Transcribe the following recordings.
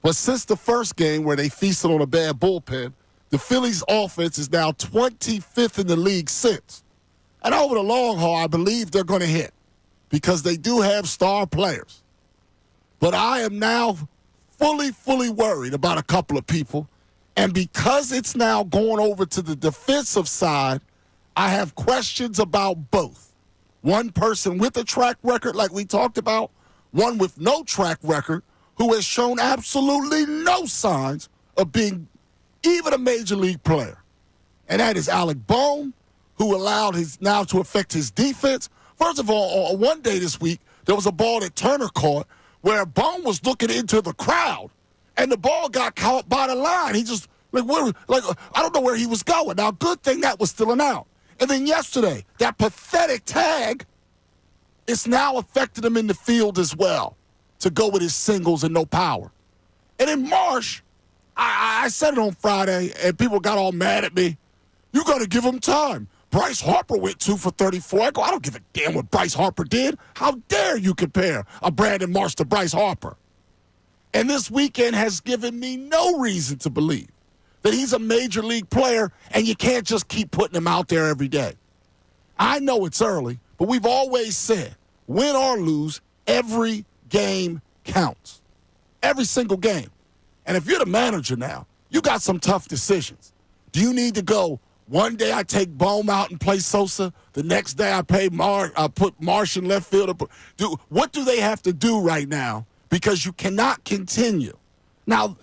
But since the first game where they feasted on a bad bullpen, the Phillies' offense is now 25th in the league since. And over the long haul, I believe they're going to hit because they do have star players. But I am now fully worried about a couple of people. And because it's now going over to the defensive side, I have questions about both. One person with a track record like we talked about, one with no track record who has shown absolutely no signs of being even a major league player. And that is Alec Bohm, who allowed his now to affect his defense. First of all, on one day this week, there was a ball that Turner caught where Bohm was looking into the crowd, and the ball got caught by the line. He just, I don't know where he was going. Now, good thing that was still an out. And then yesterday, that pathetic tag, it's now affected him in the field as well to go with his singles and no power. And in Marsh, I said it on Friday, and people got all mad at me. You got to give him time. Bryce Harper went 2 for 34. I go, I don't give a damn what Bryce Harper did. How dare you compare a Brandon Marsh to Bryce Harper? And this weekend has given me no reason to believe that he's a major league player and you can't just keep putting him out there every day. I know it's early, but we've always said, win or lose, every game counts. Every single game. And if you're the manager now, you got some tough decisions. Do you need to go, one day I take Bohm out and play Sosa, the next day I put Marsh in left field? What do they have to do right now? Because you cannot continue. Now,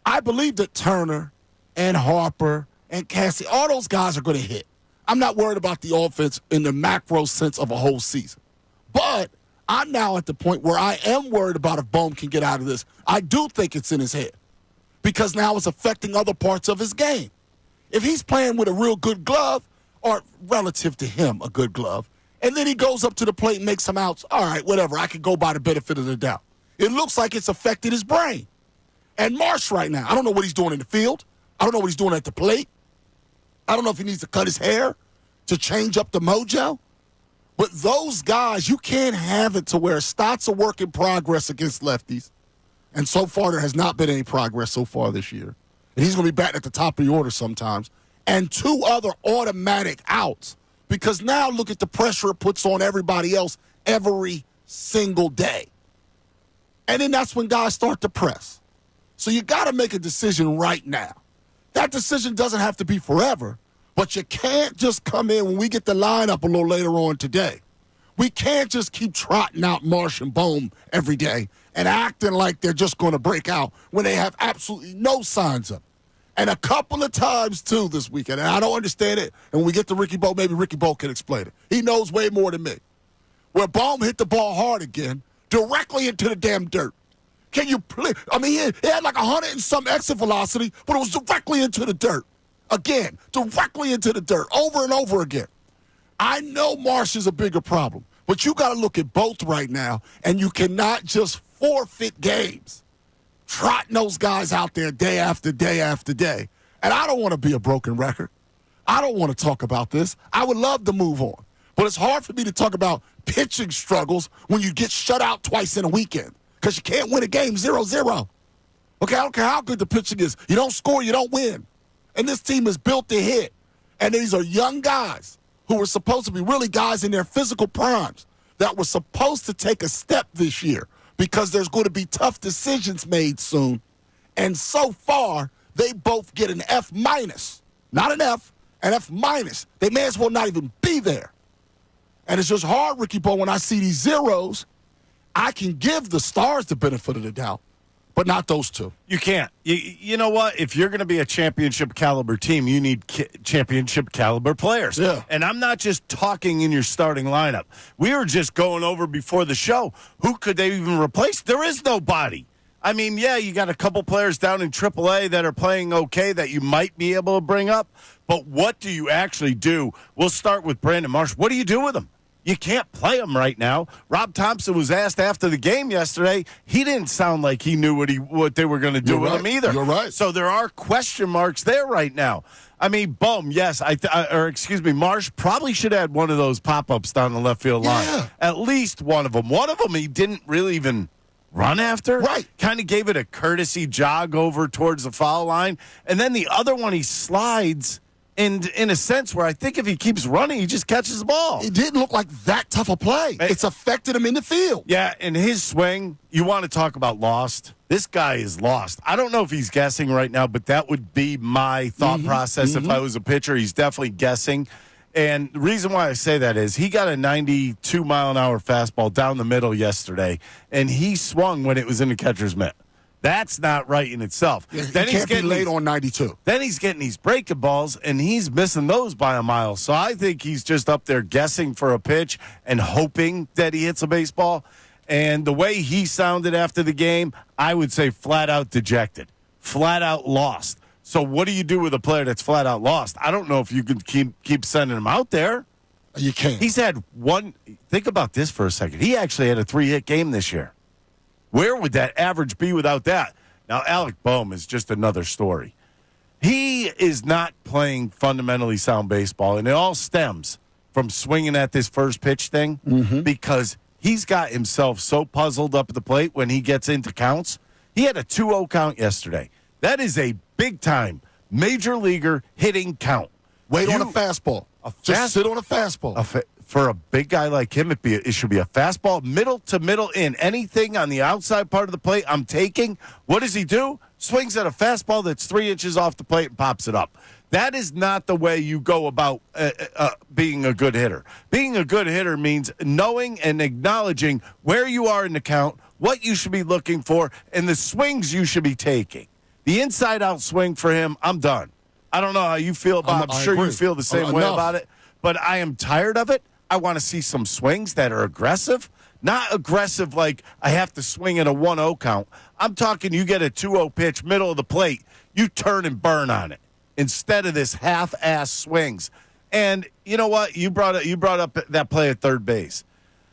I believe that Turner and Harper and Cassie, all those guys are going to hit. I'm not worried about the offense in the macro sense of a whole season. But I'm now at the point where I am worried about if Bohm can get out of this. I do think it's in his head because now it's affecting other parts of his game. If he's playing with a real good glove, or relative to him, a good glove, and then he goes up to the plate and makes some outs, all right, whatever, I could go by the benefit of the doubt. It looks like it's affected his brain. And Marsh right now, I don't know what he's doing in the field. I don't know what he's doing at the plate. I don't know if he needs to cut his hair to change up the mojo. But those guys, you can't have it to where Stott's a work in progress against lefties. And so far, there has not been any progress so far this year. And he's going to be batting at the top of the order sometimes. And 2 other automatic outs. Because now look at the pressure it puts on everybody else every single day. And then that's when guys start to press. So you got to make a decision right now. That decision doesn't have to be forever, but you can't just come in when we get the lineup a little later on today. We can't just keep trotting out Marsh and Bohm every day and acting like they're just going to break out when they have absolutely no signs of it. And a couple of times, too, this weekend, and I don't understand it, and when we get to Ricky Bo, maybe Ricky Bo can explain it. He knows way more than me. Where Bohm hit the ball hard again, directly into the damn dirt. Can you play? I mean, he had like 100 and some exit velocity, but it was directly into the dirt. Again, directly into the dirt, over and over again. I know Marsh is a bigger problem, but you got to look at both right now, and you cannot just forfeit games, trotting those guys out there day after day after day. And I don't want to be a broken record. I don't want to talk about this. I would love to move on, but it's hard for me to talk about pitching struggles when you get shut out twice in a weekend. Because you can't win a game 0-0. Okay, I don't care how good the pitching is. You don't score, you don't win. And this team is built to hit. And these are young guys who were supposed to be really guys in their physical primes that were supposed to take a step this year because there's going to be tough decisions made soon. And so far, they both get an F-. Not an F, an F-. They may as well not even be there. And it's just hard, Ricky Bo, when I see these zeros. I can give the stars the benefit of the doubt, but not those 2. You can't. You know what? If you're going to be a championship caliber team, you need championship caliber players. Yeah. And I'm not just talking in your starting lineup. We were just going over before the show. Who could they even replace? There is nobody. I mean, yeah, you got a couple players down in AAA that are playing okay that you might be able to bring up, but what do you actually do? We'll start with Brandon Marsh. What do you do with him? You can't play him right now. Rob Thompson was asked after the game yesterday. He didn't sound like he knew what they were going to do with him either. You're right. So there are question marks there right now. I mean, Bohm, yes, Marsh probably should have had one of those pop-ups down the left field line. Yeah. At least one of them. One of them he didn't really even run after. Right. Kind of gave it a courtesy jog over towards the foul line. And then the other one, he slides in a sense where I think if he keeps running, he just catches the ball. It didn't look like that tough a play. It's affected him in the field. Yeah, and his swing, you want to talk about lost. This guy is lost. I don't know if he's guessing right now, but that would be my thought process if I was a pitcher. He's definitely guessing. And the reason why I say that is he got a 92-mile-an-hour fastball down the middle yesterday, and he swung when it was in the catcher's mitt. That's not right in itself. Yeah, then he can't be late on 92. Then he's getting these breaking balls, and he's missing those by a mile. So I think he's just up there guessing for a pitch and hoping that he hits a baseball. And the way he sounded after the game, I would say flat out dejected, flat out lost. So what do you do with a player that's flat out lost? I don't know if you can keep sending him out there. You can't. He's had one. Think about this for a second. He actually had a 3-hit game this year. Where would that average be without that? Now, Alec Bohm is just another story. He is not playing fundamentally sound baseball, and it all stems from swinging at this first pitch thing because he's got himself so puzzled up at the plate when he gets into counts. He had a 2-0 count yesterday. That is a big-time major leaguer hitting count. Wait on a fastball. Just sit on a fastball. For a big guy like him, it should be a fastball, middle to middle in. Anything on the outside part of the plate, I'm taking. What does he do? Swings at a fastball that's 3 inches off the plate and pops it up. That is not the way you go about being a good hitter. Being a good hitter means knowing and acknowledging where you are in the count, what you should be looking for, and the swings you should be taking. The inside-out swing for him, I'm done. I don't know how you feel about it. I'm sure you feel the same way about it. But I am tired of it. I want to see some swings that are aggressive. Not aggressive like I have to swing at a 1-0 count. I'm talking you get a 2-0 pitch, middle of the plate. You turn and burn on it instead of this half-ass swings. And you know what? You brought up that play at third base.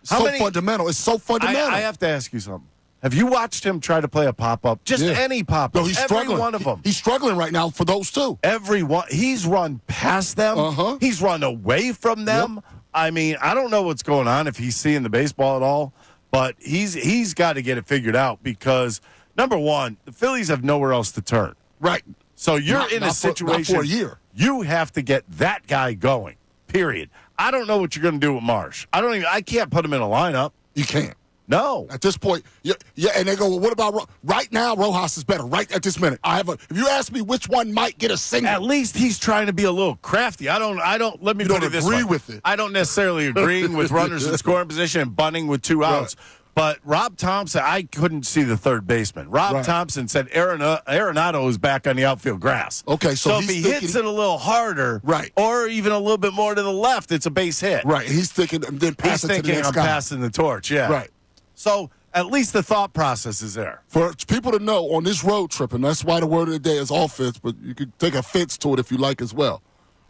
Fundamental. It's so fundamental. I have to ask you something. Have you watched him try to play a pop-up? Just any pop-up. No, he's struggling. Every one of them. He's struggling right now for those two. Every one. He's run past them. He's run away from them. Yep. I mean, I don't know what's going on if he's seeing the baseball at all, but he's got to get it figured out because, number one, the Phillies have nowhere else to turn. Right. So you're in a situation. Not for a year. You have to get that guy going, period. I don't know what you're going to do with Marsh. I can't put him in a lineup. You can't. No. At this point, yeah, and they go, well, what about right now? Rojas is better right at this minute. If you ask me which one might get a single. At least he's trying to be a little crafty. Let me put it this way. You don't agree with it. I don't necessarily agree with runners in scoring position and bunting with 2 outs. Right. But Rob Thompson, I couldn't see the third baseman. Rob Thompson said Arenado is back on the outfield grass. Okay, so if he hits it a little harder, right, or even a little bit more to the left, it's a base hit. Right. He's thinking, then pass it to the next guy. Passing the torch, yeah. Right. So at least the thought process is there. For people to know on this road trip, and that's why the word of the day is offense, but you could take offense to it if you like as well.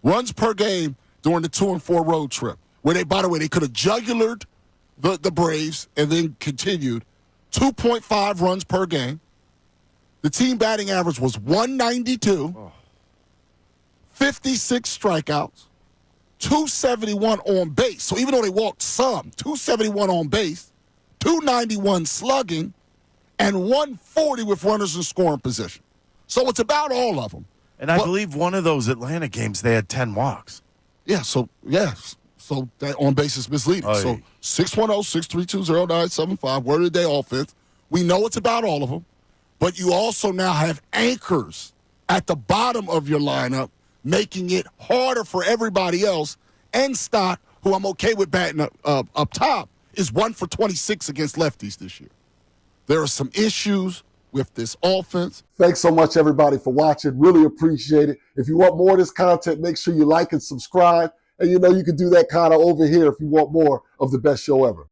Runs per game during the 2-4 road trip, where they, by the way, they could have jugulared the Braves and then continued. 2.5 runs per game. The team batting average was 192, 56 strikeouts, 271 on base. So even though they walked some, 271 on base, 291 slugging, and 140 with runners in scoring position. So it's about all of them. And I believe one of those Atlanta games, they had 10 walks. Yeah, so that on base is misleading. So 610-632-0975, word of the day offense. We know it's about all of them, but you also now have anchors at the bottom of your lineup, making it harder for everybody else. And Stott, who I'm okay with batting up top, is 1 for 26 against lefties this year. There are some issues with this offense. Thanks so much, everybody, for watching. Really appreciate it. If you want more of this content, make sure you like and subscribe. And you know you can do that kind of over here if you want more of the best show ever.